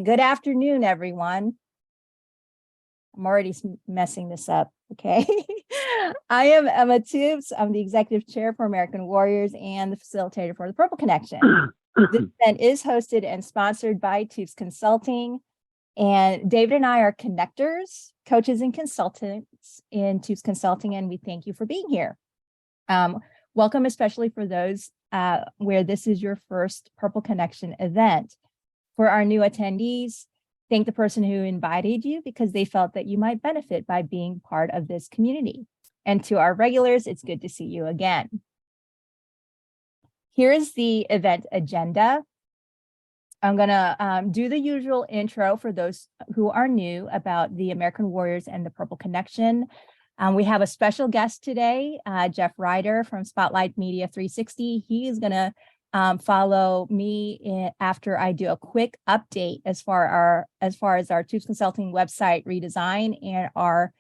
Good afternoon, everyone. I'm already messing this up, okay? I am Emma Toops. I'm the Executive Chair for American Warriors and the Facilitator for the Purple Connection. This event is hosted and sponsored by Toops Consulting. And David and I are connectors, coaches, and consultants in Toops Consulting, and we thank you for being here. Welcome, especially for those where this is your first Purple Connection event. For our new attendees, thank the person who invited you because they felt that you might benefit by being part of this community. And to our regulars, it's good to see you again. Here is the event agenda. I'm going to do the usual intro for those who are new about the American Warriors and the Purple Connection. We have a special guest today, Jeff Ryder from Spotlight Media 360. He is going to follow me after I do a quick update as far as our Toops Consulting website redesign and our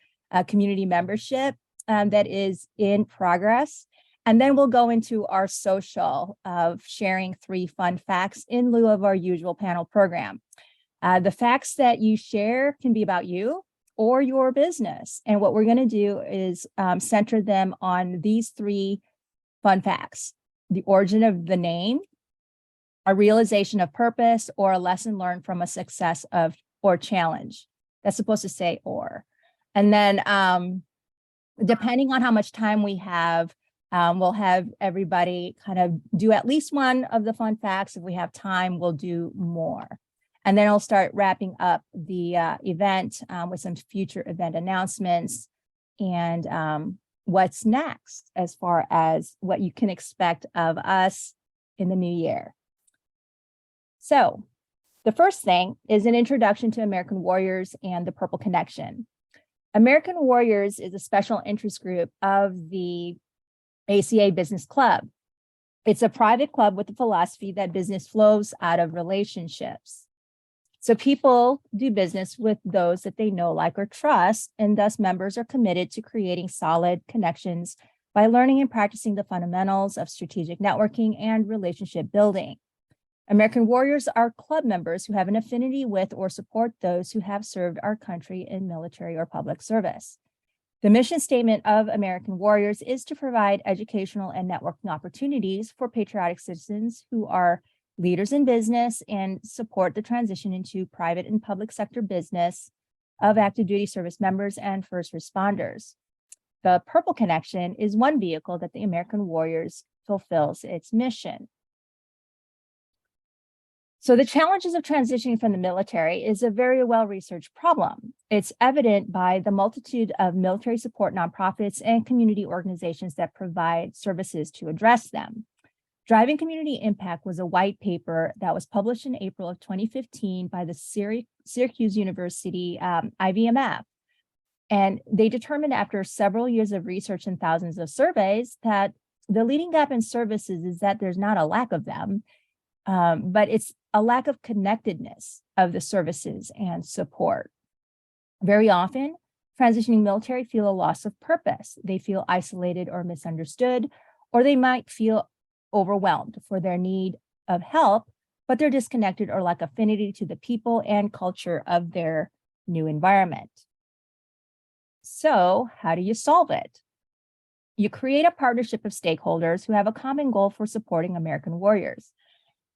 community membership that is in progress. And then we'll go into our social of sharing 3 fun facts in lieu of our usual panel program. The facts that you share can be about you or your business. And what we're going to do is center them on these 3 fun facts: the origin of the name, a realization of purpose, or a lesson learned from a success of or challenge. That's supposed to say or. And then depending on how much time we have, we'll have everybody kind of do at least one of the fun facts. If we have time, we'll do more. And then I'll start wrapping up the event with some future event announcements and what's next as far as what you can expect of us in the new year. So the first thing is an introduction to American Warriors and the Purple Connection. American Warriors is a special interest group of the ACA Business Club. It's a private club with the philosophy that business flows out of relationships. So people do business with those that they know, like, or trust, and thus members are committed to creating solid connections by learning and practicing the fundamentals of strategic networking and relationship building. American Warriors are club members who have an affinity with or support those who have served our country in military or public service. The mission statement of American Warriors is to provide educational and networking opportunities for patriotic citizens who are leaders in business and support the transition into private and public sector business of active duty service members and first responders. The Purple Connection is one vehicle that the American Warriors fulfills its mission. So the challenges of transitioning from the military is a very well-researched problem. It's evident by the multitude of military support nonprofits and community organizations that provide services to address them. Driving Community Impact was a white paper that was published in April of 2015 by the Syracuse University IVMF. And they determined after several years of research and thousands of surveys that the leading gap in services is that there's not a lack of them, but it's a lack of connectedness of the services and support. Very often, transitioning military feel a loss of purpose. They feel isolated or misunderstood, or they might feel overwhelmed for their need of help, but they're disconnected or lack affinity to the people and culture of their new environment. So how do you solve it? You create a partnership of stakeholders who have a common goal for supporting American Warriors.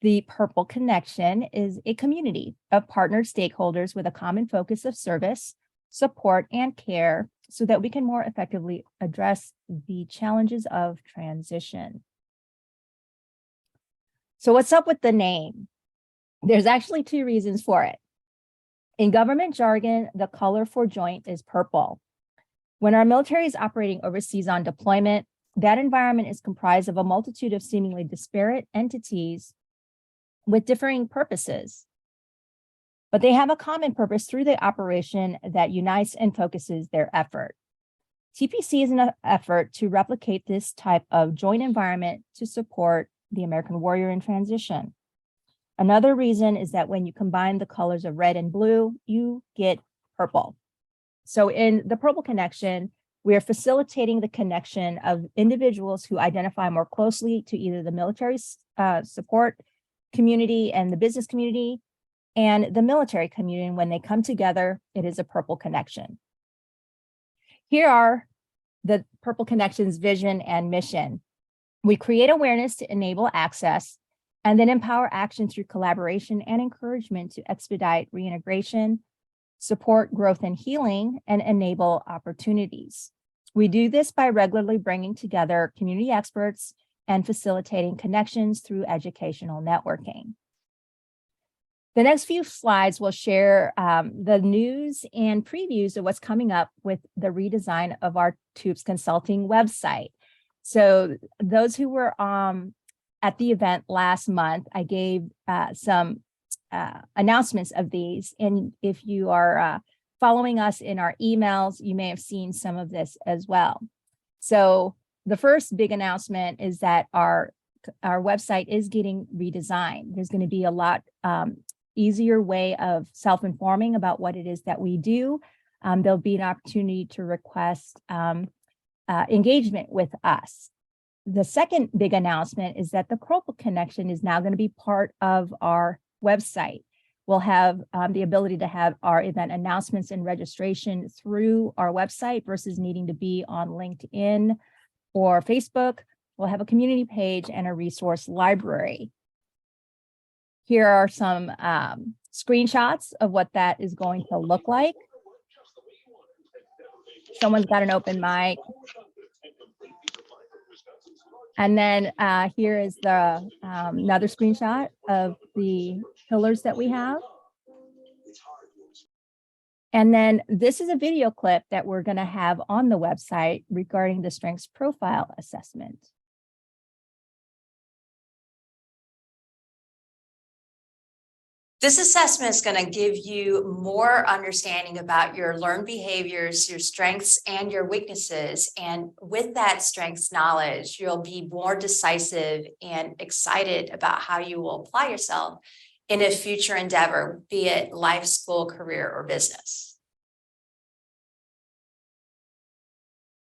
The Purple Connection is a community of partnered stakeholders with a common focus of service, support, and care so that we can more effectively address the challenges of transition. So what's up with the name? There's actually 2 reasons for it. In government jargon, the color for joint is purple. When our military is operating overseas on deployment, that environment is comprised of a multitude of seemingly disparate entities with differing purposes. But they have a common purpose through the operation that unites and focuses their effort. TPC is an effort to replicate this type of joint environment to support the American Warrior in transition. Another reason is that when you combine the colors of red and blue, you get purple. So in the Purple Connection, we are facilitating the connection of individuals who identify more closely to either the military support community and the business community, and the military community. And when they come together, it is a Purple Connection. Here are the Purple Connection's vision and mission. We create awareness to enable access and then empower action through collaboration and encouragement to expedite reintegration, support growth and healing, and enable opportunities. We do this by regularly bringing together community experts and facilitating connections through educational networking. The next few slides will share the news and previews of what's coming up with the redesign of our Toops Consulting website. So those who were at the event last month, I gave some announcements of these. And if you are following us in our emails, you may have seen some of this as well. So the first big announcement is that our website is getting redesigned. There's going to be a lot easier way of self-informing about what it is that we do. There'll be an opportunity to request engagement with us. The second big announcement is that the Purple Connection is now going to be part of our website. We'll have the ability to have our event announcements and registration through our website versus needing to be on LinkedIn or Facebook. We'll have a community page and a resource library. Here are some screenshots of what that is going to look like. Someone's got an open mic. And then here is the another screenshot of the pillars that we have. And then this is a video clip that we're going to have on the website regarding the strengths profile assessment. This assessment is going to give you more understanding about your learned behaviors, your strengths, and your weaknesses. And with that strengths knowledge, you'll be more decisive and excited about how you will apply yourself in a future endeavor, be it life, school, career, or business.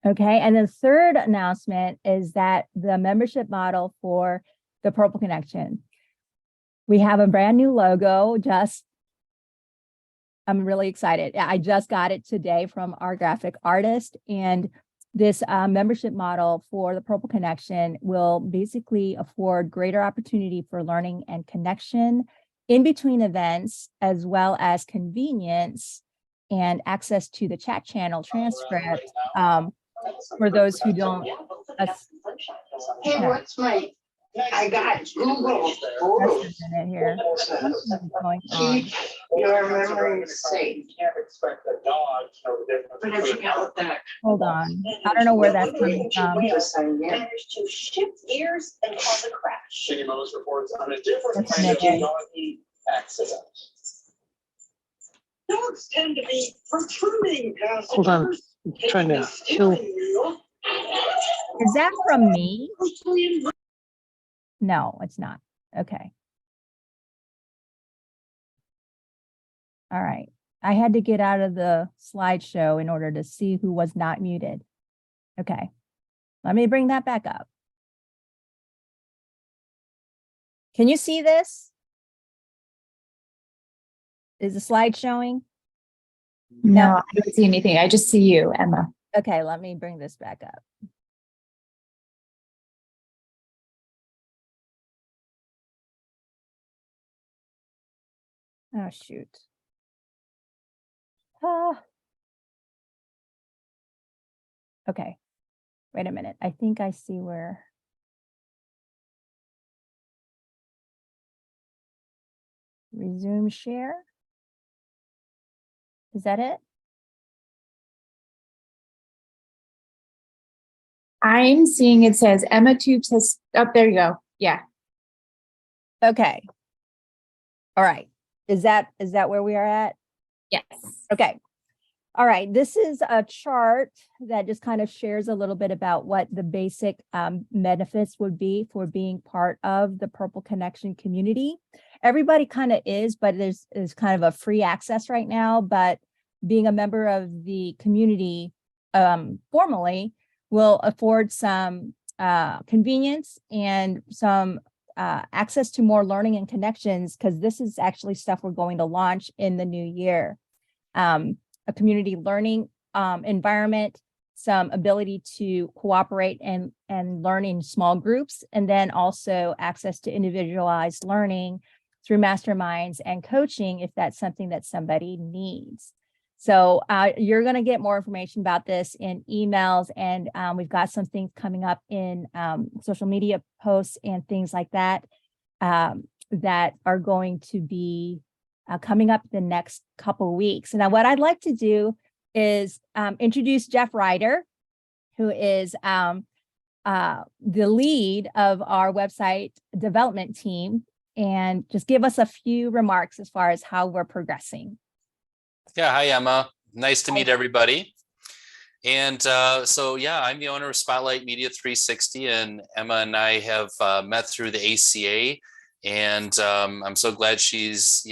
Okay, and the third announcement is that the membership model for the Purple Connection. We have a brand new logo. I'm really excited. I just got it today from our graphic artist, and this membership model for the Purple Connection will basically afford greater opportunity for learning and connection in between events, as well as convenience and access to the chat channel transcript for those who don't. Hey, what's my? I got Google. Just a minute here. What's going on? Your memory is safe. Can't expect a dog to know the difference. But I forgot what that. Hold on. I don't know where that's coming from. Managed to shift gears and cause a crash. CMO's reports on a different Just a kind of minute. doggy accident. Dogs tend to be protruding passengers. Hold on, I'm trying to kill. Is that from me? No, it's not. Okay. All right. I had to get out of the slideshow in order to see who was not muted. Okay. Let me bring that back up. Can you see this? Is the slide showing? No, I don't see anything. I just see you, Emma. Okay, let me bring this back up. Oh, shoot. Okay, wait a minute. I think I see where. Resume share. Is that it? I'm seeing it says Emma Toops has, oh, there you go. Yeah. Okay. All right. Is that where we are at? Yes. Okay. All right. This is a chart that just kind of shares a little bit about what the basic benefits would be for being part of the Purple Connection community. Everybody kind of is, but there's kind of a free access right now, but being a member of the community formally will afford some convenience and some access to more learning and connections, because this is actually stuff we're going to launch in the new year. A community learning environment, some ability to cooperate and learn in small groups, and then also access to individualized learning through masterminds and coaching if that's something that somebody needs. So you're going to get more information about this in emails, and we've got some things coming up in social media posts and things like that that are going to be coming up the next couple of weeks. Now, what I'd like to do is introduce Jeff Ryder, who is the lead of our website development team, and just give us a few remarks as far as how we're progressing. Yeah, hi, Emma. Nice to meet everybody. And so, yeah, I'm the owner of Spotlight Media 360, and Emma and I have met through the ACA. And I'm so glad she's,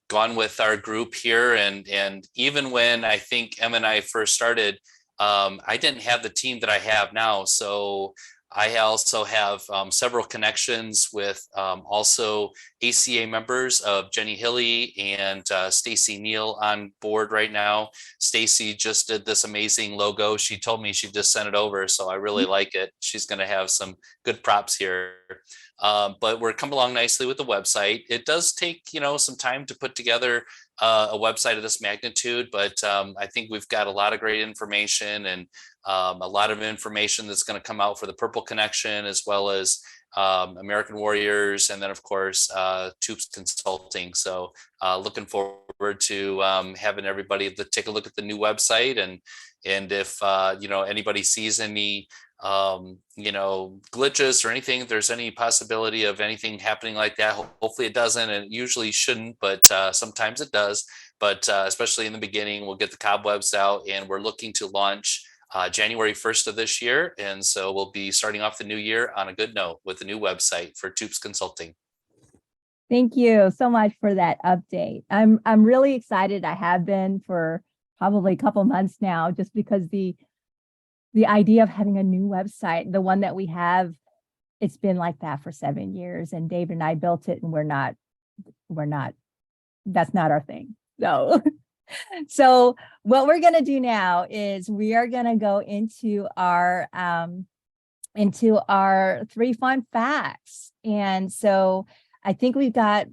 gone with our group here. And even when I think Emma and I first started, I didn't have the team that I have now. So I also have several connections with also ACA members of Jenny Hilly and Stacy Neal on board right now. Stacy just did this amazing logo. She told me she just sent it over, so I really like it. She's going to have some good props here. But we're coming along nicely with the website. It does take, some time to put together a website of this magnitude, but I think we've got a lot of great information and a lot of information that's going to come out for the Purple Connection, as well as American Warriors, and then of course Toops Consulting. So looking forward to having everybody take a look at the new website, and if anybody sees any glitches or anything, if there's any possibility of anything happening like that, hopefully it doesn't, and it usually shouldn't, but sometimes it does. But especially in the beginning, we'll get the cobwebs out, and we're looking to launch January 1st of this year. And so we'll be starting off the new year on a good note with a new website for Toops Consulting. Thank you so much for that update. I'm really excited. I have been for probably a couple months now, just because the idea of having a new website, the one that we have, it's been like that for 7 years, and David and I built it, and that's not our thing. So what we're going to do now is we are going to go into our 3 fun facts. And so I think we've got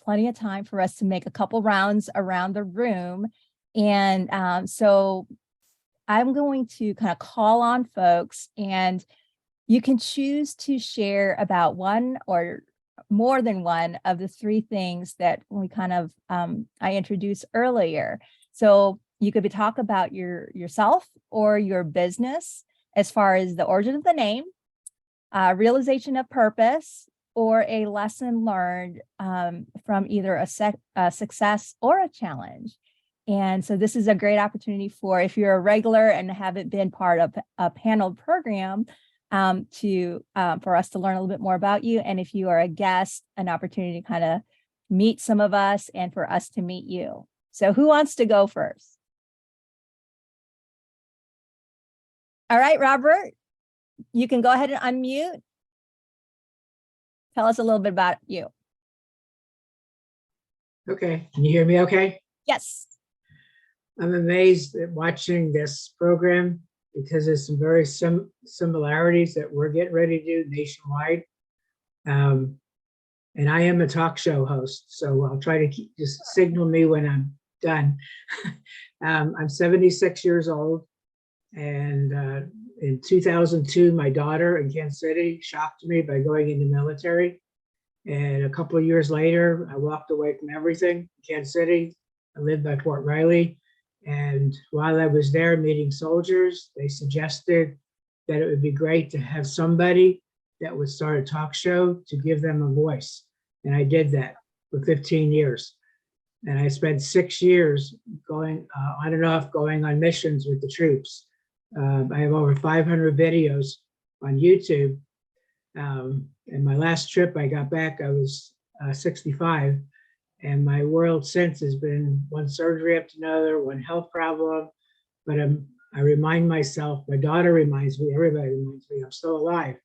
plenty of time for us to make a couple rounds around the room. And so I'm going to kind of call on folks, and you can choose to share about one or more than one of the 3 things that we kind of I introduced earlier. So you could talk about yourself or your business as far as the origin of the name, realization of purpose, or a lesson learned from either a success or a challenge. And so this is a great opportunity for, if you're a regular and haven't been part of a panel program, for us to learn a little bit more about you. And if you are a guest, an opportunity to kind of meet some of us and for us to meet you. So who wants to go first? All right, Robert, you can go ahead and unmute. Tell us a little bit about you. Okay, can you hear me okay? Yes. I'm amazed at watching this program because there's some very similarities that we're getting ready to do nationwide. And I am a talk show host, so I'll try to just signal me when I'm done. I'm 76 years old, and in 2002, my daughter in Kansas City shocked me by going in the military. And a couple of years later, I walked away from everything in Kansas City. I lived by Fort Riley. And while I was there meeting soldiers, they suggested that it would be great to have somebody that would start a talk show to give them a voice. And I did that for 15 years. And I spent 6 years going on and off, going on missions with the troops. I have over 500 videos on YouTube. And my last trip I got back, I was 65. And my world since has been one surgery after another, one health problem. But I remind myself, my daughter reminds me, everybody reminds me, I'm still alive.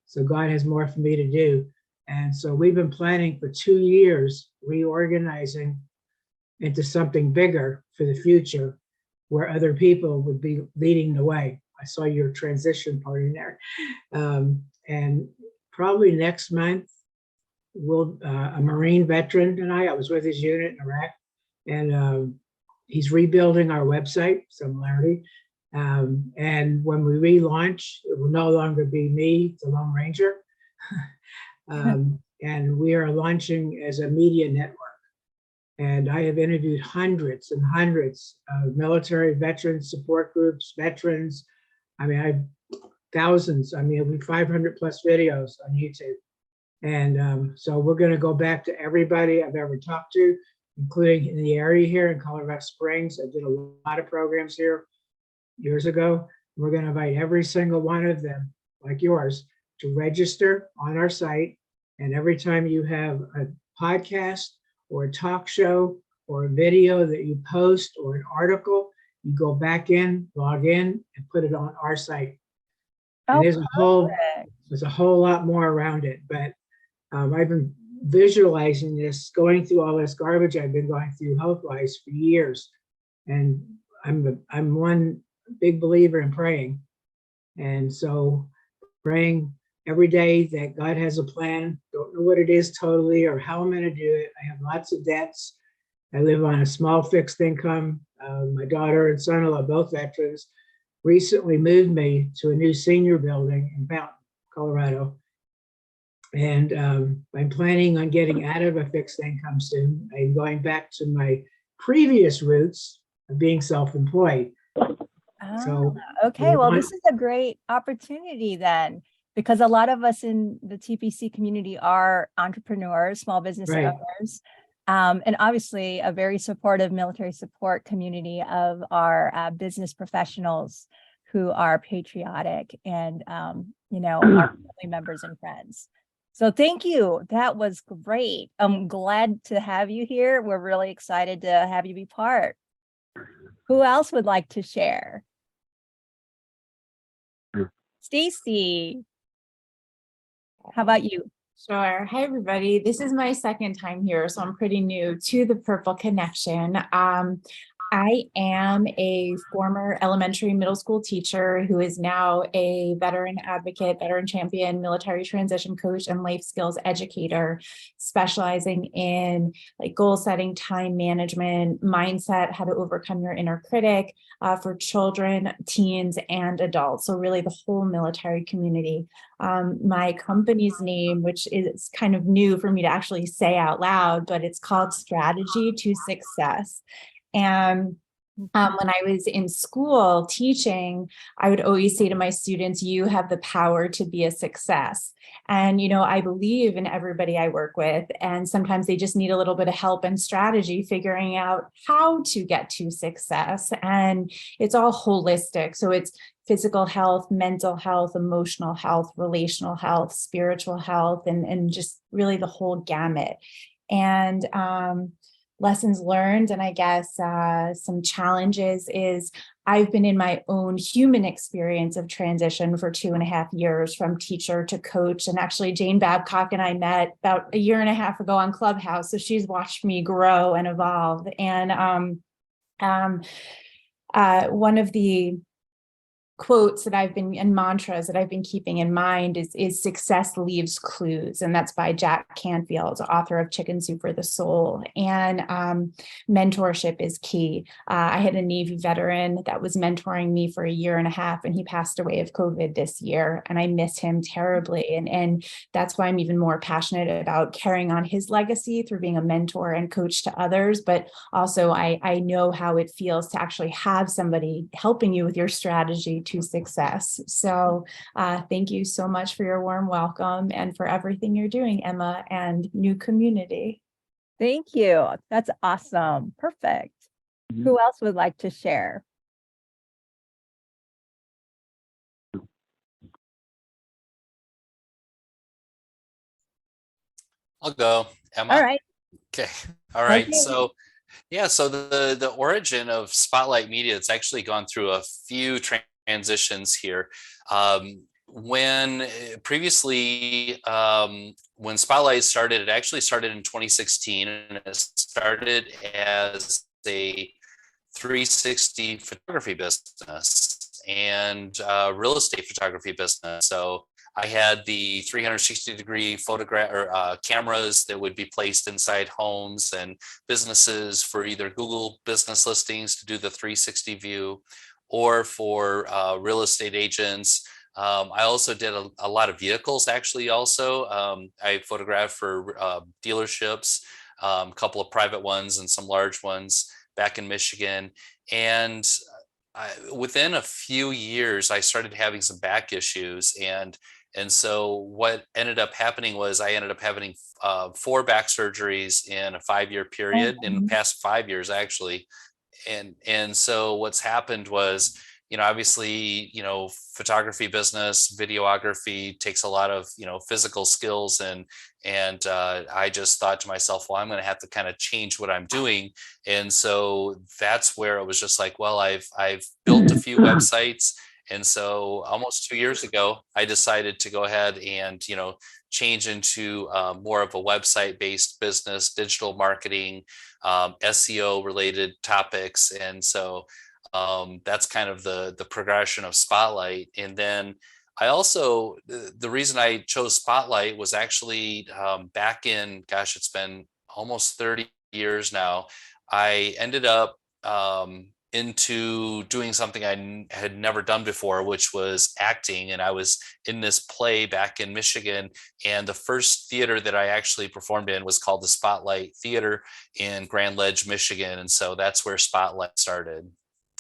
So God has more for me to do. And so we've been planning for 2 years, reorganizing into something bigger for the future where other people would be leading the way. I saw your transition part in there. And probably next month, a Marine veteran and I was with his unit in Iraq, and he's rebuilding our website, Similarity. And when we relaunch, it will no longer be me, the Lone Ranger. And we are launching as a media network. And I have interviewed hundreds and hundreds of military veterans, support groups, veterans. I mean, I've thousands, I mean, we 500 plus videos on YouTube. And so we're going to go back to everybody I've ever talked to, including in the area here in Colorado Springs. I did a lot of programs here years ago. We're going to invite every single one of them, like yours, to register on our site. And every time you have a podcast or a talk show or a video that you post or an article, you go back in, log in, and put it on our site. And Oh, there's a whole lot more around it, but I've been visualizing this, going through all this garbage I've been going through health-wise for years. And I'm one big believer in praying. And so praying every day that God has a plan. Don't know what it is totally or how I'm going to do it. I have lots of debts. I live on a small fixed income. My daughter and son-in-law, both veterans, recently moved me to a new senior building in Fountain, Colorado. And I'm planning on getting out of a fixed income soon. I'm going back to my previous roots of being self-employed. So okay, well, this is a great opportunity then, because a lot of us in the TPC community are entrepreneurs, small business owners, and obviously a very supportive military support community of our business professionals who are patriotic and, you know, our family members and friends. So thank you. That was great. I'm glad to have you here. We're really excited to have you be part. Who else would like to share? Stacy, how about you? Sure. Hi, everybody. This is my second time here, so I'm pretty new to the Purple Connection. I am a former elementary middle school teacher who is now a veteran advocate, veteran champion, military transition coach, and life skills educator, specializing in like goal setting, time management, mindset, how to overcome your inner critic for children, teens, and adults. So really the whole military community. My company's name, which is kind of new for me to actually say out loud, but it's called Strategy to Success. And when I was in school teaching, I would always say to my students, you have the power to be a success. And, you know, I believe in everybody I work with, and sometimes they just need a little bit of help and strategy figuring out how to get to success. And it's all holistic. So it's physical health, mental health, emotional health, relational health, spiritual health, and just really the whole gamut. And lessons learned, and I guess some challenges is I've been in my own human experience of transition for 2.5 years from teacher to coach. And actually Jane Babcock and I met about 1.5 years ago on Clubhouse. So she's watched me grow and evolve. And one of the quotes that I've been and mantras that I've been keeping in mind is success leaves clues. And that's by Jack Canfield, author of Chicken Soup for the Soul. And mentorship is key. I had a Navy veteran that was mentoring me for 1.5 years, and he passed away of COVID this year. And I miss him terribly. And that's why I'm even more passionate about carrying on his legacy through being a mentor and coach to others. But also I know how it feels to actually have somebody helping you with your strategy to success. So thank you so much for your warm welcome and for everything you're doing, Emma, and new community. Thank you. That's awesome. Perfect. Who else would like to share? I'll go, Emma. All right. Okay. All right. Okay. So yeah, so the origin of Spotlight Media, it's actually gone through a few transitions here. when previously, when Spotlight started, it actually started in 2016, and it started as a 360 photography business and real estate photography business. So I had the 360-degree photograph or cameras that would be placed inside homes and businesses for either Google business listings to do the 360 view, or for real estate agents. I also did a lot of vehicles, actually. Also, I photographed for dealerships, a couple of private ones and some large ones back in Michigan. And within a few years, I started having some back issues, and so what ended up happening was I ended up having 4 back surgeries in a 5-year period, in the past 5 years, actually. And so what's happened was, obviously, photography business, videography takes a lot of, physical skills, and I just thought to myself, well, I'm going to have to kind of change what I'm doing. And so that's where it was just like, well, I've built a few websites. And so almost 2 years ago, I decided to go ahead and, change into more of a website-based business, digital marketing, SEO related topics. And so that's kind of the progression of Spotlight. And then I also, the reason I chose Spotlight was actually back in, gosh, it's been almost 30 years now. I ended up into doing something I had never done before, which was acting. And I was in this play back in Michigan. And the first theater that I actually performed in was called the Spotlight Theater in Grand Ledge, Michigan. And so that's where Spotlight started.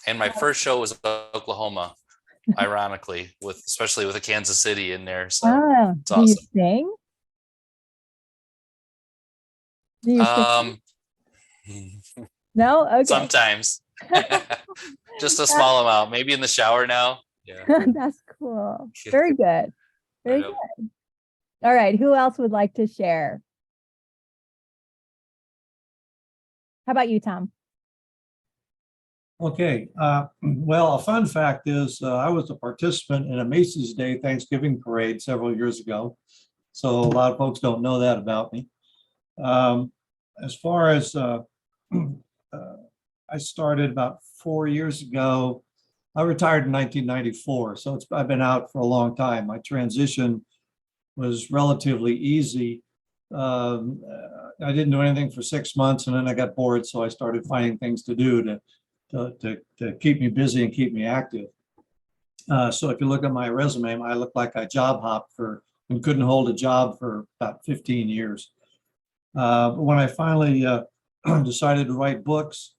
And my first show was Oklahoma, ironically, especially with a Kansas City in there. So it's do you awesome. sing? Do you sing? No? Okay. Sometimes. Just a small amount, maybe in the shower now. Yeah. That's cool. Very good. Very good. All right. Who else would like to share? How about you, Tom? Okay. Well, a fun fact is I was a participant in a Macy's Day Thanksgiving parade several years ago. So a lot of folks don't know that about me. As far as I started about 4 years ago. I retired in 1994, so I've been out for a long time. My transition was relatively easy. I didn't do anything for 6 months, and then I got bored, so I started finding things to do to keep me busy and keep me active. So if you look at my resume, I look like I job hopped and couldn't hold a job for about 15 years. But when I finally decided to write books,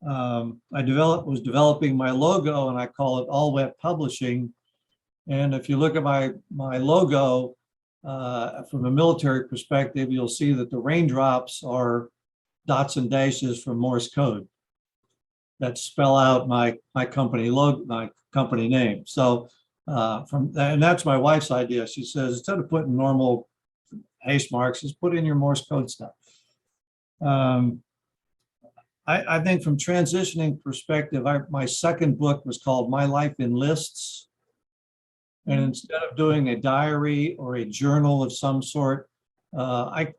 I was developing my logo, and I call it All Wet Publishing. And if you look at my logo from a military perspective, you'll see that the raindrops are dots and dashes from Morse code that spell out my company logo, my company name. So and that's my wife's idea. She says, instead of putting normal hash marks, just put in your Morse code stuff. I think from transitioning perspective, my second book was called My Life in Lists. And instead of doing a diary or a journal of some sort, I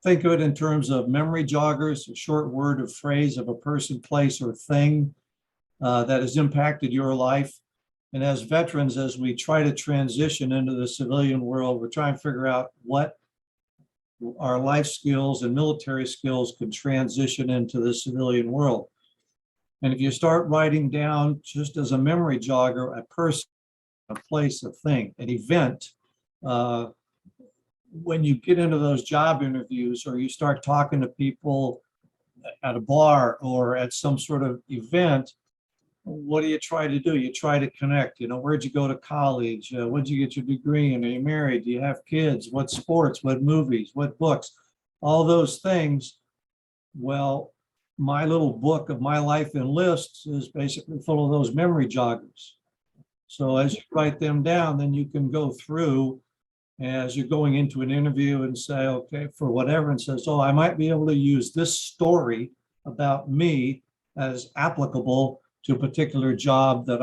think of it in terms of memory joggers, a short word or phrase of a person, place, or thing that has impacted your life. And as veterans, as we try to transition into the civilian world, we're trying to figure out what our life skills and military skills could transition into the civilian world. And if you start writing down, just as a memory jogger, a person, a place, a thing, an event, when you get into those job interviews, or you start talking to people at a bar or at some sort of event, what do you try to do? You try to connect. Where'd you go to college? What'd you get your degree in? Are you married? Do you have kids? What sports? What movies? What books? All those things. Well, my little book of My Life in Lists is basically full of those memory joggers. So as you write them down, then you can go through as you're going into an interview and say, okay, for whatever, and says, oh, I might be able to use this story about me as applicable to a particular job that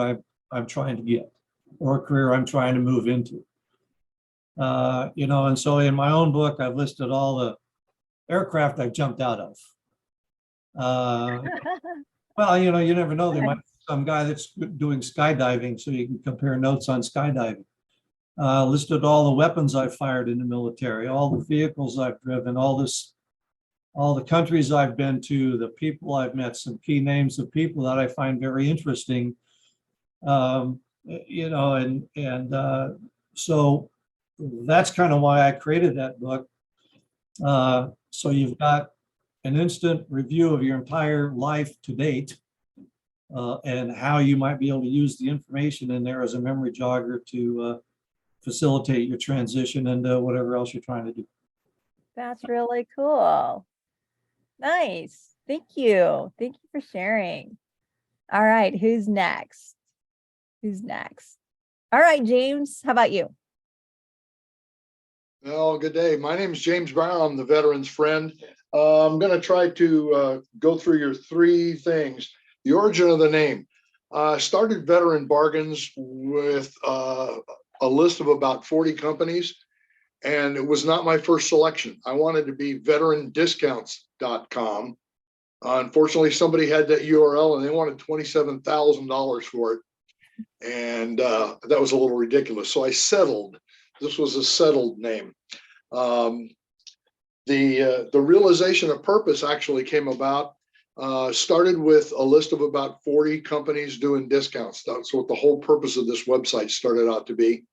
I'm trying to get. or a career I'm trying to move into. And so in my own book, I've listed all the aircraft I've jumped out of. Well, you never know. There might be some guy that's doing skydiving, so you can compare notes on skydiving. Listed all the weapons I've fired in the military, all the vehicles I've driven, all the countries I've been to, the people I've met, some key names of people that I find very interesting. So that's kind of why I created that book. So you've got an instant review of your entire life to date, and how you might be able to use the information in there as a memory jogger to facilitate your transition into whatever else you're trying to do. That's really cool. Nice. Thank you. Thank you for sharing. All right. Who's next? All right, James, how about you? Well, good day. My name is James Brown. I'm the veteran's friend. I'm going to try to go through your three things. The origin of the name. Started Veteran Bargains with a list of about 40 companies, and it was not my first selection. I wanted to be veterandiscounts.com. Unfortunately, somebody had that URL and they wanted $27,000 for it. And that was a little ridiculous. So I settled. This was a settled name. The realization of purpose actually came about, started with a list of about 40 companies doing discounts. That's what the whole purpose of this website started out to be.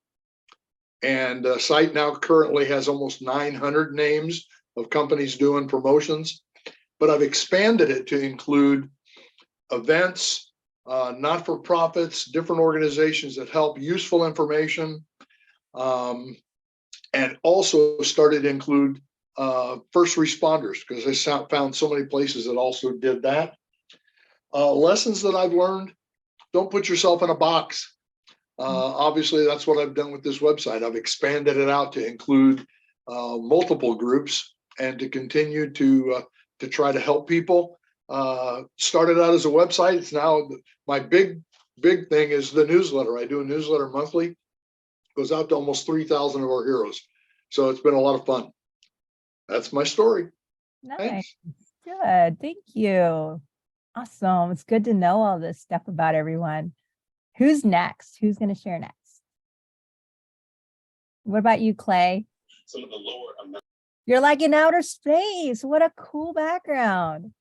And the site now currently has almost 900 names of companies doing promotions, but I've expanded it to include events, not-for-profits, different organizations that help, useful information, and also started to include first responders, because I found so many places that also did that. Lessons that I've learned: don't put yourself in a box. Obviously, that's what I've done with this website. I've expanded it out to include multiple groups and to continue to try to help people. Started out as a website. It's now my big thing is the newsletter. I do a newsletter monthly. Goes out to almost 3,000 of our heroes. So it's been a lot of fun. That's my story. Nice. Thanks. Good. Thank you. Awesome. It's good to know all this stuff about everyone. Who's next? Who's going to share next? What about you, Clay? Some of the lower amount. You're like in outer space. What a cool background.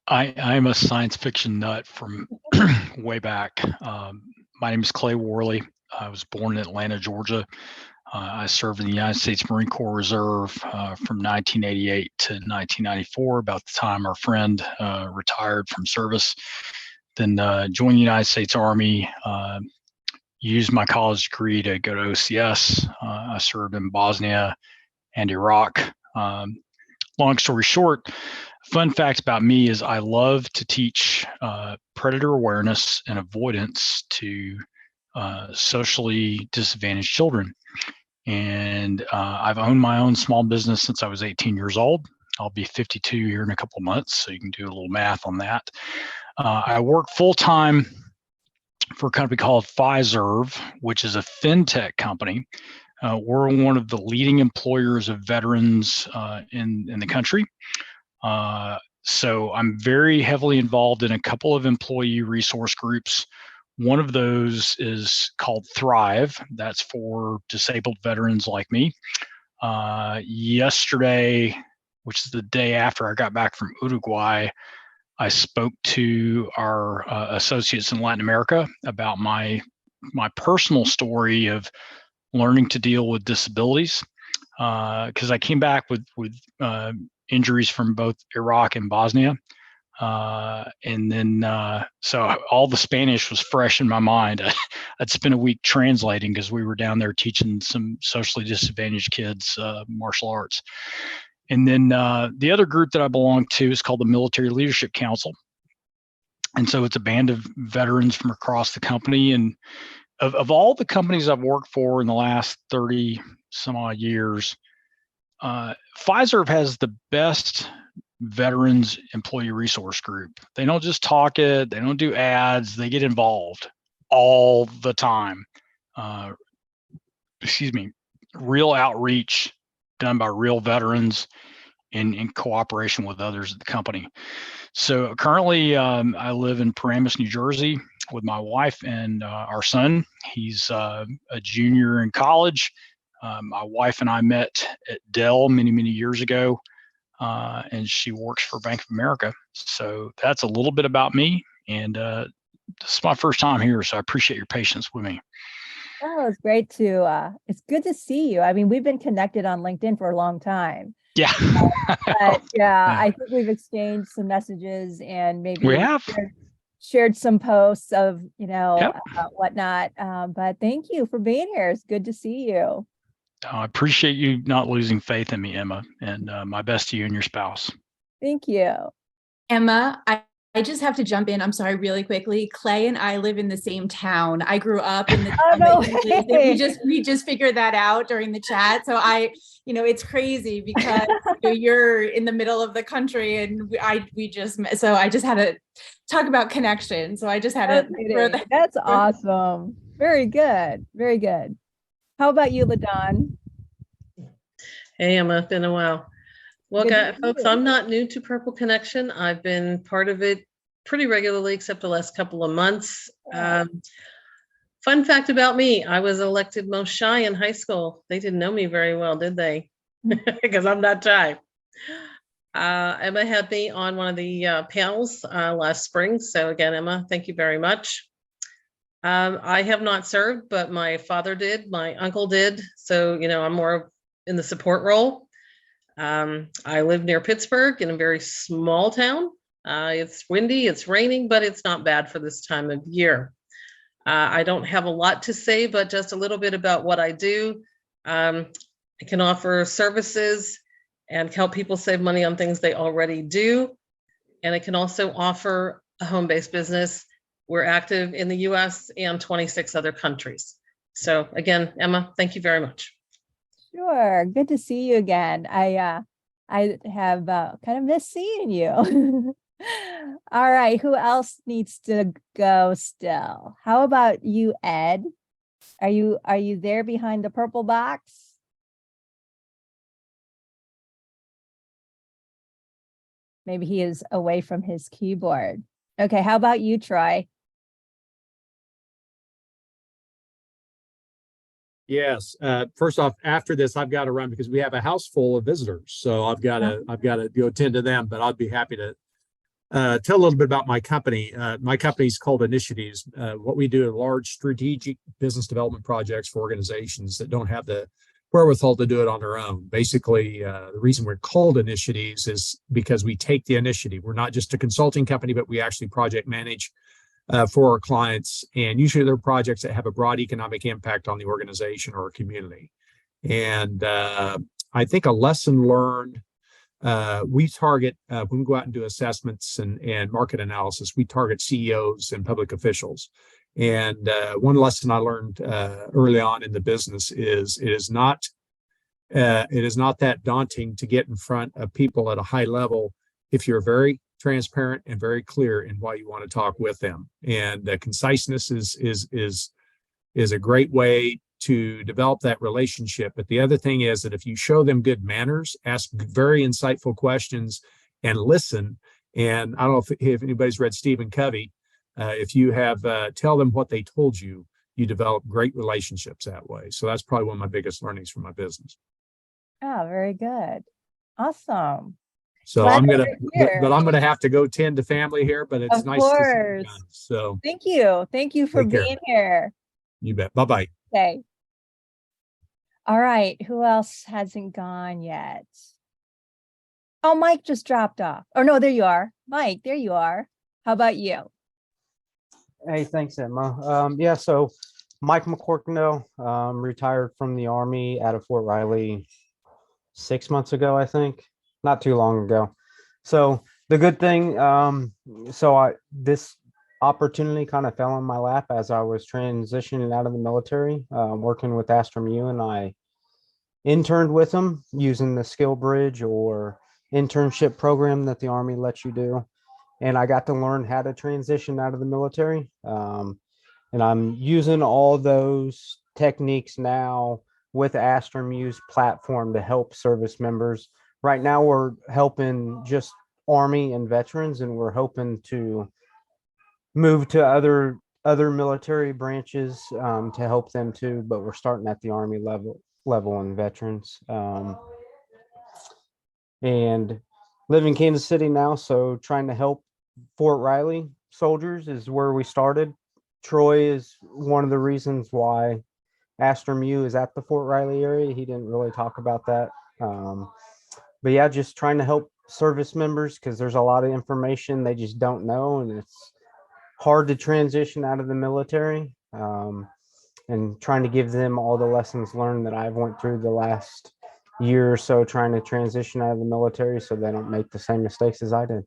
I'm a science fiction nut from way back. My name is Clay Worley. I was born in Atlanta, Georgia. I served in the United States Marine Corps Reserve from 1988 to 1994, about the time our friend retired from service. Then joined the United States Army, used my college degree to go to OCS. I served in Bosnia and Iraq. Long story short, fun fact about me is I love to teach predator awareness and avoidance to socially disadvantaged children. And I've owned my own small business since I was 18 years old. I'll be 52 here in a couple of months, so you can do a little math on that. I work full-time for a company called Fiserv, which is a fintech company. We're one of the leading employers of veterans in the country. So I'm very heavily involved in a couple of employee resource groups. One of those is called Thrive. That's for disabled veterans like me. Yesterday, which is the day after I got back from Uruguay, I spoke to our associates in Latin America about my personal story of learning to deal with disabilities, because I came back with injuries from both Iraq and Bosnia. And then, so all the Spanish was fresh in my mind. I'd spent a week translating because we were down there teaching some socially disadvantaged kids martial arts. And then the other group that I belong to is called the Military Leadership Council. And so it's a band of veterans from across the company. And of all the companies I've worked for in the last 30 some odd years, Fiserv has the best veterans employee resource group. They don't just talk it, they don't do ads, they get involved. all the time. Excuse me, real outreach done by real veterans in cooperation with others at the company. So currently I live in Paramus, New Jersey with my wife and our son. He's a junior in college. My wife and I met at Dell many, many years ago, and she works for Bank of America. So that's a little bit about me. And this is my first time here, so I appreciate your patience with me. Oh, it's great to, it's good to see you. I mean, we've been connected on LinkedIn for a long time. Yeah. But yeah, I think we've exchanged some messages and maybe We have. shared some posts of, Yep. whatnot. But thank you for being here. It's good to see you. I appreciate you not losing faith in me, Emma, and my best to you and your spouse. Thank you. Emma, I just have to jump in. I'm sorry, really quickly. Clay and I live in the same town. I grew up in the town no that you lived in. way. We just figured that out during the chat. So it's crazy because you're in the middle of the country and we just had to talk about connection. So I just had to throw that. That's awesome. Very good. Very good. How about you, LaDon? Hey, Emma, been a while. Well, Good to guys, see folks, you. I'm not new to Purple Connection. I've been part of it pretty regularly, except the last couple of months. Fun fact about me, I was elected most shy in high school. They didn't know me very well, did they? Because I'm not shy. Emma had me on one of the panels last spring. So again, Emma, thank you very much. I have not served, but my father did, my uncle did. So, I'm more in the support role. I live near Pittsburgh in a very small town. It's windy, it's raining, but it's not bad for this time of year. I don't have a lot to say, but just a little bit about what I do. I can offer services and help people save money on things they already do. And I can also offer a home-based business. We're active in the US and 26 other countries. So again, Emma, thank you very much. Sure. Good to see you again. I have kind of missed seeing you. All right. Who else needs to go still? How about you, Ed? Are you there behind the purple box? Maybe he is away from his keyboard. Okay. How about you, Troy? Yes. First off, after this, I've got to run because we have a house full of visitors. So I've got to go attend to them, but I'd be happy to tell a little bit about my company. My company is called Initiatives. What we do are large strategic business development projects for organizations that don't have the wherewithal to do it on their own. Basically, the reason we're called Initiatives is because we take the initiative. We're not just a consulting company, but we actually project manage for our clients. And usually they're projects that have a broad economic impact on the organization or community. And I think a lesson learned, we target, when we go out and do assessments and market analysis, we target CEOs and public officials. And one lesson I learned early on in the business is it is not that daunting to get in front of people at a high level if you're very transparent and very clear in why you want to talk with them. And conciseness is a great way to develop that relationship. But the other thing is that if you show them good manners, ask very insightful questions and listen. And I don't know if anybody's read Stephen Covey. If you have, tell them what they told you, you develop great relationships that way. So that's probably one of my biggest learnings from my business. Oh, very good. Awesome. So Glad I'm that gonna, you're here. but I'm gonna have to go tend to family here. But it's Of nice to see you course. guys. So Thank you for Take care. being here. you bet. Bye bye. Okay. All right. Who else hasn't gone yet? Oh, Mike just dropped off. Oh no, there you are. Mike, there you are. How about you? Hey, thanks, Emma. Yeah, so Mike McCorkno, retired from the Army out of Fort Riley 6 months ago, I think, not too long ago. So the good thing, this opportunity kind of fell in my lap as I was transitioning out of the military, working with AstroMU, and I interned with them using the Skill Bridge or internship program that the Army lets you do. And I got to learn how to transition out of the military. And I'm using all those techniques now with AstroMuse platform to help service members. Right now, we're helping just Army and veterans, and we're hoping to move to other military branches to help them too. But we're starting at the Army level and veterans. And live in Kansas City now, so trying to help Fort Riley soldiers is where we started. Troy is one of the reasons why AstroMuse is at the Fort Riley area. He didn't really talk about that. But yeah, just trying to help service members because there's a lot of information they just don't know, and it's hard to transition out of the military. And trying to give them all the lessons learned that I've went through the last year or so trying to transition out of the military so they don't make the same mistakes as I did.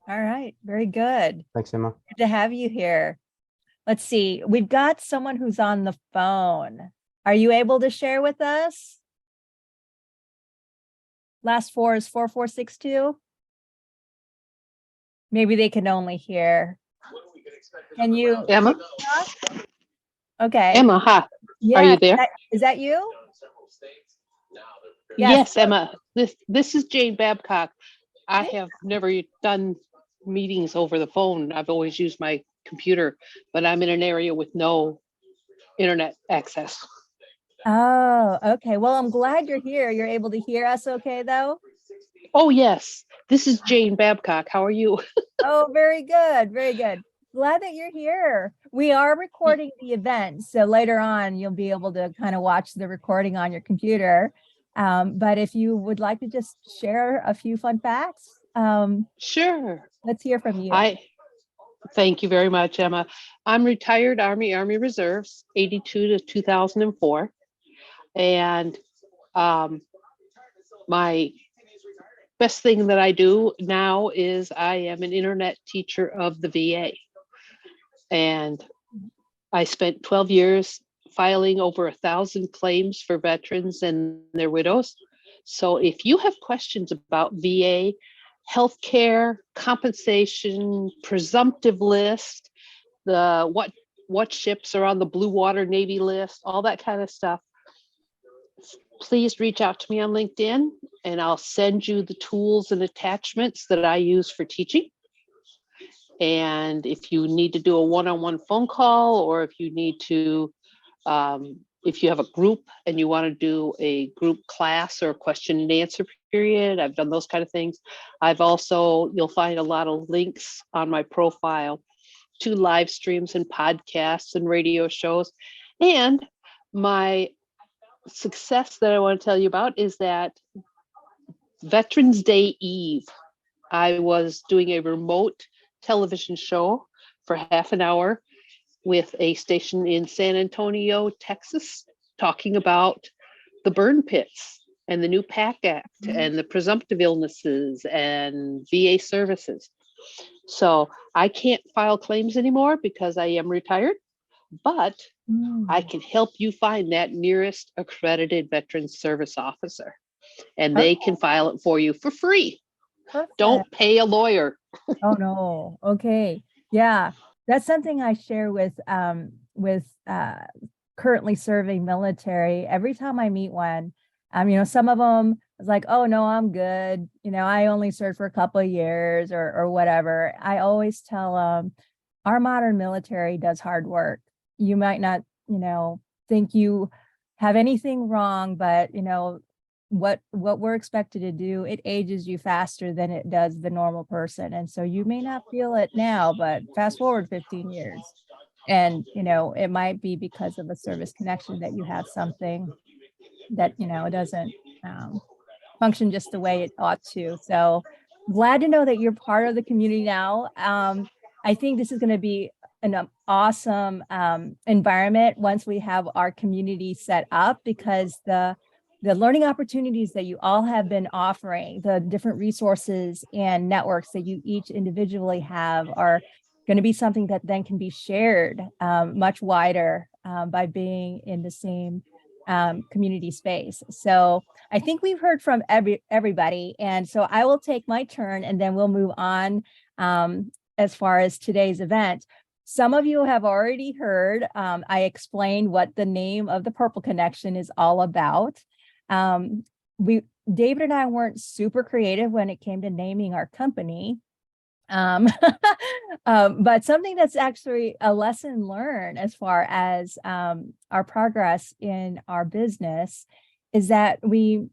All right, very good. Thanks, Emma. Good to have you here. Let's see, we've got someone who's on the phone. Are you able to share with us? Last four is 4462. Maybe they can only hear. Can you? Emma? Okay. Emma, hi. Yeah, Are you there? Is that you? Yes, Emma. This is Jane Babcock. I have never done meetings over the phone. I've always used my computer, but I'm in an area with no internet access. Oh, okay. Well, I'm glad you're here. You're able to hear us okay, though? Oh, yes. This is Jane Babcock. How are you? Oh, very good. Very good. Glad that you're here. We are recording the event, so later on you'll be able to kind of watch the recording on your computer. But if you would like to just share a few fun facts, sure. Let's hear from you. Thank you very much, Emma. I'm retired Army Reserves, 82 to 2004. And my best thing that I do now is I am an internet teacher of the VA. And I spent 12 years filing over 1,000 claims for veterans and their widows. So if you have questions about VA, healthcare, compensation, presumptive list, what ships are on the Blue Water Navy list, all that kind of stuff, please reach out to me on LinkedIn and I'll send you the tools and attachments that I use for teaching. And if you need to do a one-on-one phone call, or if you need to, if you have a group and you want to do a group class or a question and answer period, I've done those kind of things. I've also, you'll find a lot of links on my profile to live streams and podcasts and radio shows. And my success that I want to tell you about is that Veterans Day Eve, I was doing a remote television show for half an hour with a station in San Antonio, Texas, talking about the burn pits and the new PAC Act and the presumptive illnesses and VA services. So I can't file claims anymore because I am retired, but I can help you find that nearest accredited Veterans Service Officer, and they can file it for you for free. Perfect. Don't pay a lawyer. Oh no. Okay. Yeah. That's something I share with currently serving military. Every time I meet one, some of them is like, oh no, I'm good. I only served for a couple of years or whatever. I always tell them our modern military does hard work. You might not, think you have anything wrong, but what we're expected to do, it ages you faster than it does the normal person. And so you may not feel it now, but fast forward 15 years. And, it might be because of a service connection that you have something that, it doesn't function just the way it ought to. So glad to know that you're part of the community now. I think this is going to be an awesome environment once we have our community set up, because the learning opportunities that you all have been offering, the different resources and networks that you each individually have, are going to be something that then can be shared much wider by being in the same community space. So I think we've heard from everybody. And so I will take my turn and then we'll move on as far as today's event. some of you have already heard, I explained what the name of the Purple Connection is all about. David and I weren't super creative when it came to naming our company. But something that's actually a lesson learned as far as our progress in our business is that we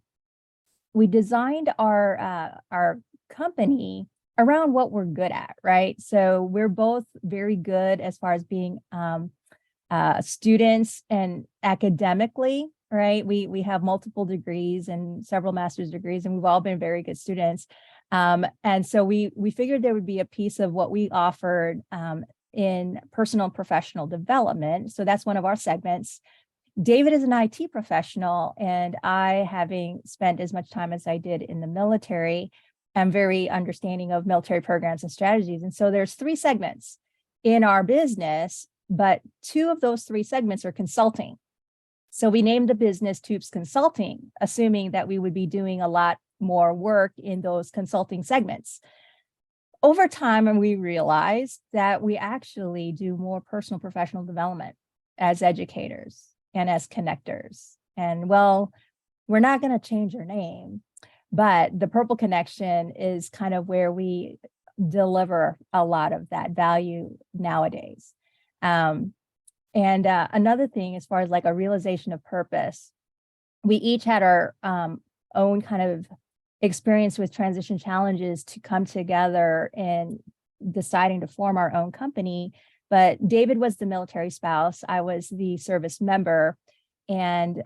designed our company around what we're good at, right? So we're both very good as far as being students and academically, right? We have multiple degrees and several master's degrees, and we've all been very good students. And so we figured there would be a piece of what we offered in personal and professional development. So that's one of our segments. David is an IT professional, and I, having spent as much time as I did in the military, am very understanding of military programs and strategies. And so there's 3 segments in our business, but 2 of those 3 segments are consulting. So we named the business Toops Consulting, assuming that we would be doing a lot more work in those consulting segments. Over time, and we realized that we actually do more personal professional development as educators and as connectors. And well, we're not going to change our name, but the Purple Connection is kind of where we deliver a lot of that value nowadays. Another thing, as far as like a realization of purpose, we each had our own kind of experience with transition challenges to come together in deciding to form our own company. But David was the military spouse, I was the service member, and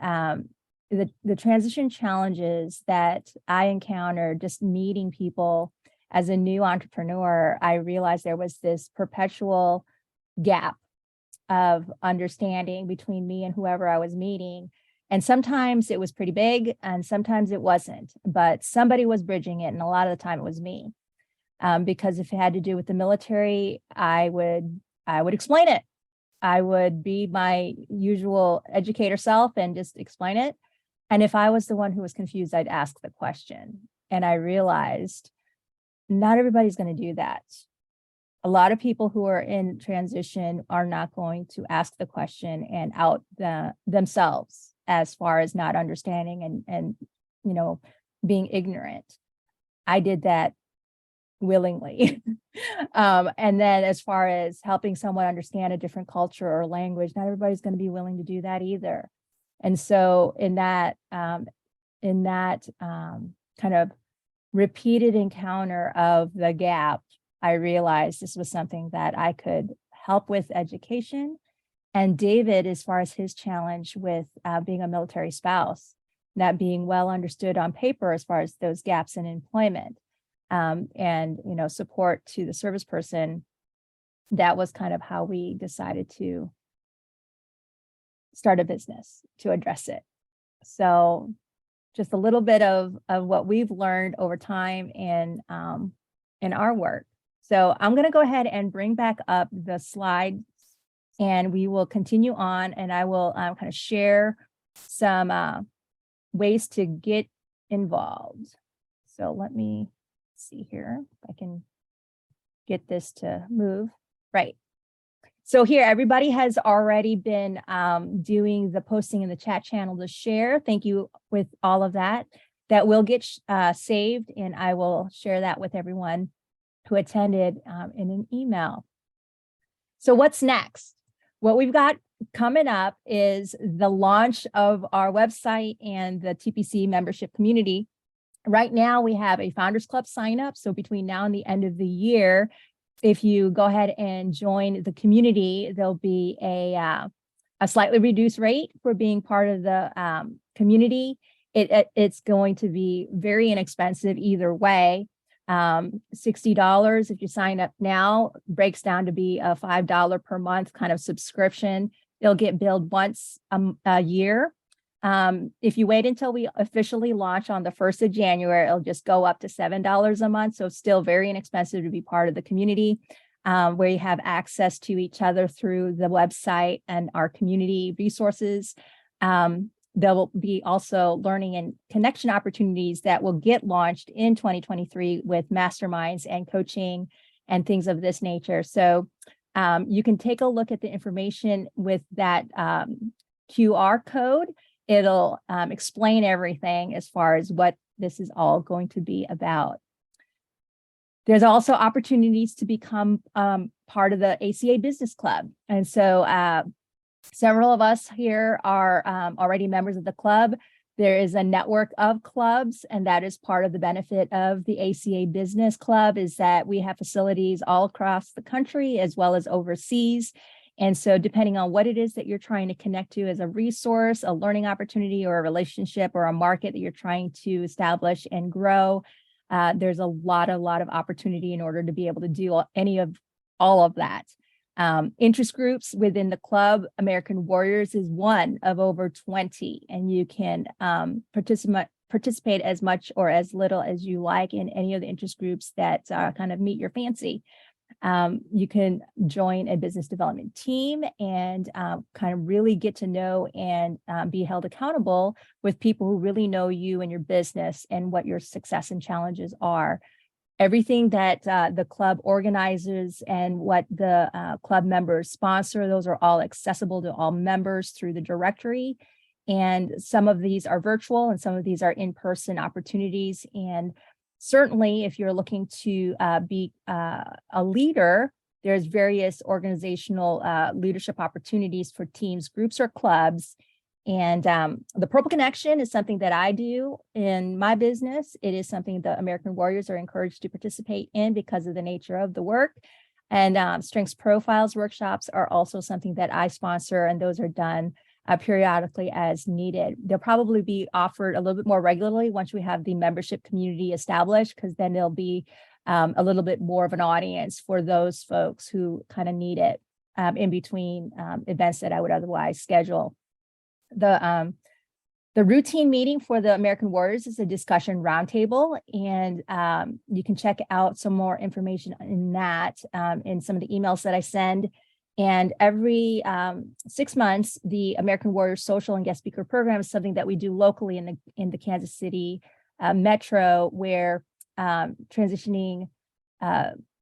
the transition challenges that I encountered just meeting people as a new entrepreneur, I realized there was this perpetual gap of understanding between me and whoever I was meeting. And sometimes it was pretty big and sometimes it wasn't, but somebody was bridging it. And a lot of the time it was me. Because if it had to do with the military, I would explain it. I would be my usual educator self and just explain it. And if I was the one who was confused, I'd ask the question. And I realized not everybody's going to do that. A lot of people who are in transition are not going to ask the question and out themselves as far as not understanding and you know, being ignorant. I did that willingly. And then as far as helping someone understand a different culture or language, not everybody's going to be willing to do that either. And so in that kind of repeated encounter of the gap, I realized this was something that I could help with education. And David, as far as his challenge with being a military spouse, not being well understood on paper as far as those gaps in employment, and you know, support to the service person, that was kind of how we decided to start a business to address it. So just a little bit of what we've learned over time in our work. So I'm going to go ahead and bring back up the slide, and we will continue on, and I will kind of share some ways to get involved. So let me see here if I can get this to move. Right. So here, everybody has already been doing the posting in the chat channel to share. Thank you with all of that. That will get saved, and I will share that with everyone who attended in an email. So what's next? What we've got coming up is the launch of our website and the TPC membership community. Right now, we have a Founders Club sign up. So between now and the end of the year, if you go ahead and join the community, there'll be a slightly reduced rate for being part of the community. It's going to be very inexpensive either way. $60 if you sign up now, breaks down to be a $5 per month kind of subscription. It'll get billed once a year. If you wait until we officially launch on the 1st of January, it'll just go up to $7 a month. So it's still very inexpensive to be part of the community, where you have access to each other through the website and our community resources. There will be also learning and connection opportunities that will get launched in 2023 with masterminds and coaching and things of this nature. So You can take a look at the information with that QR code. It'll explain everything as far as what this is all going to be about. There's also opportunities to become part of the ACA Business Club. And so several of us here are already members of the club. There is a network of clubs, and that is part of the benefit of the ACA Business Club, is that we have facilities all across the country as well as overseas. And so depending on what it is that you're trying to connect to as a resource, a learning opportunity, or a relationship, or a market that you're trying to establish and grow, there's a lot of opportunity in order to be able to do all of that. Interest groups within the club, American Warriors is one of over 20, and you can participate as much or as little as you like in any of the interest groups that kind of meet your fancy. You can join a business development team and kind of really get to know and be held accountable with people who really know you and your business and what your success and challenges are. Everything that the club organizes and what the club members sponsor, those are all accessible to all members through the directory. And some of these are virtual and some of these are in-person opportunities. And certainly if you're looking to be a leader, there's various organizational leadership opportunities for teams, groups, or clubs. And the Purple Connection is something that I do in my business. It is something the American Warriors are encouraged to participate in because of the nature of the work. And strengths profiles workshops are also something that I sponsor, and those are done periodically as needed. They'll probably be offered a little bit more regularly once we have the membership community established, because then there'll be a little bit more of an audience for those folks who kind of need it in between events that I would otherwise schedule. The routine meeting for the American Warriors is a discussion roundtable, and you can check out some more information in that in some of the emails that I send. And every 6 months, the American Warriors Social and Guest Speaker Program is something that we do locally in the Kansas City metro, where transitioning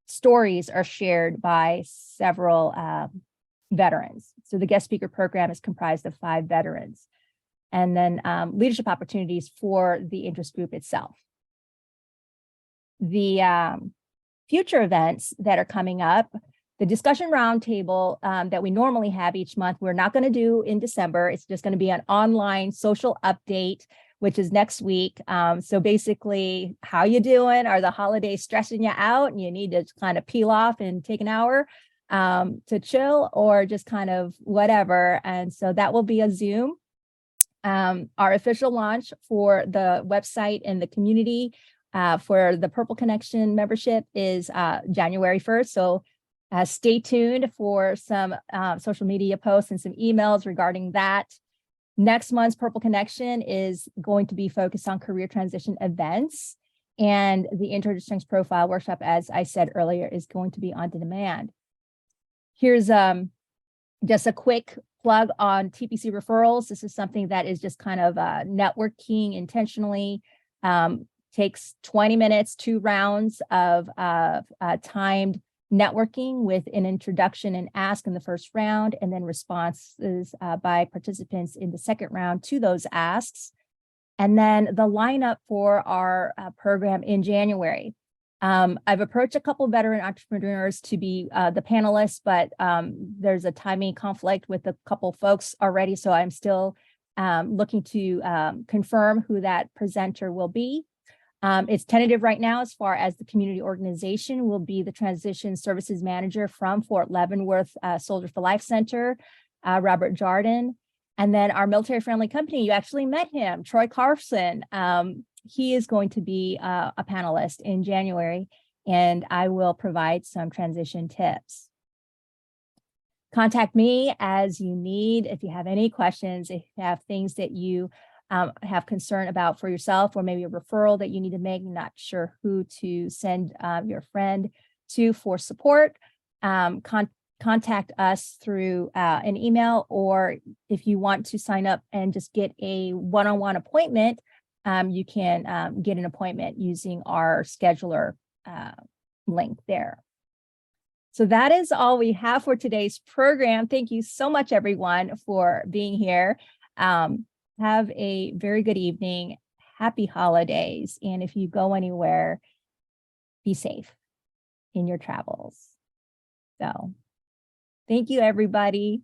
stories are shared by several veterans. So the guest speaker program is comprised of 5 veterans, and then leadership opportunities for the interest group itself. The future events that are coming up, the discussion roundtable that we normally have each month, we're not going to do in December. It's just going to be an online social update, which is next week. So basically, how you doing? Are the holidays stressing you out and you need to kind of peel off and take an hour to chill, or just kind of whatever? And so that will be a Zoom. Our official launch for the website and the community for the Purple Connection membership is January 1st. So stay tuned for some social media posts and some emails regarding that. Next month's Purple Connection is going to be focused on career transition events, and the Intro to Strengths Profile workshop, as I said earlier, is going to be on demand. Here's just a quick plug on TPC referrals. This is something that is just kind of networking intentionally. Takes 20 minutes, 2 rounds of timed networking with an introduction and ask in the first round, and then responses by participants in the second round to those asks. And then the lineup for our program in January. I've approached a couple veteran entrepreneurs to be the panelists, but there's a timing conflict with a couple folks already. So I'm still looking to confirm who that presenter will be. It's tentative right now as far as the community organization will be the Transition Services Manager from Fort Leavenworth Soldiers for Life Center, Robert Jardin. And then our military-friendly company, you actually met him, Troy Carson. He is going to be a panelist in January, and I will provide some transition tips. Contact me as you need if you have any questions, if you have things that you have concern about for yourself, or maybe a referral that you need to make, not sure who to send your friend to for support. Contact us through an email, or if you want to sign up and just get a one-on-one appointment, you can get an appointment using our scheduler link there. So that is all we have for today's program. Thank you so much, everyone, for being here. Have a very good evening. Happy holidays. And if you go anywhere, be safe in your travels. So thank you, everybody.